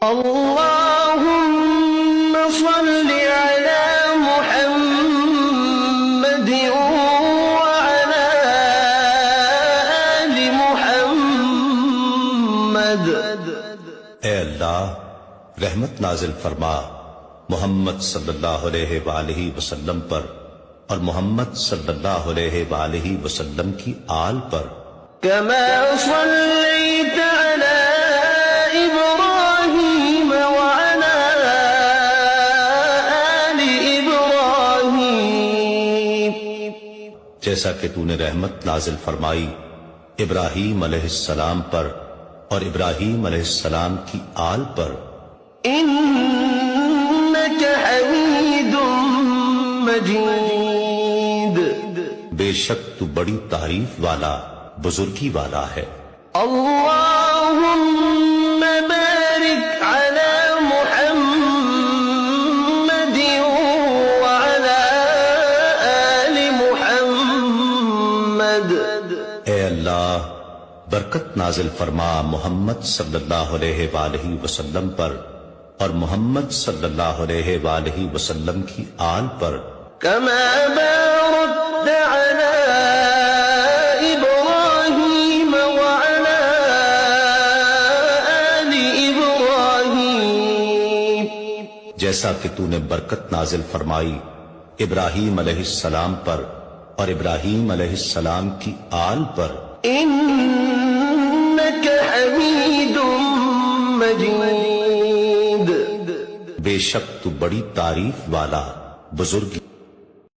اللهم صل على محمد وعلى آل محمد۔ اے اللہ رحمت نازل فرما محمد صلی اللہ علیہ وآلہ وسلم پر اور محمد صلی اللہ علیہ وآلہ وسلم کی آل پر۔ كما صليت على إبراهيم وعلى آل إبراهيم، جیسا کہ تو نے رحمت نازل فرمائی ابراہیم علیہ السلام پر اور ابراہیم علیہ السلام کی آل پر۔ إنك حميد مجيد، بے شک تو بڑی تعریف والا بزرگی والا ہے۔ اللهم بارك على محمد وعلى آل محمد۔ اے اللہ برکت نازل فرما محمد صلی اللہ علیہ وآلہ وسلم پر اور محمد صلی اللہ علیہ وآلہ وسلم کی آل پر۔ كما باركت على إبراهيم وعلى آل إبراهيم، جیسا کہ تو نے برکت نازل فرمائی ابراہیم علیہ السلام پر اور ابراہیم علیہ السلام کی آل پر۔ إنك حميد مجيد، بے شک تو بڑی تعریف والا بزرگی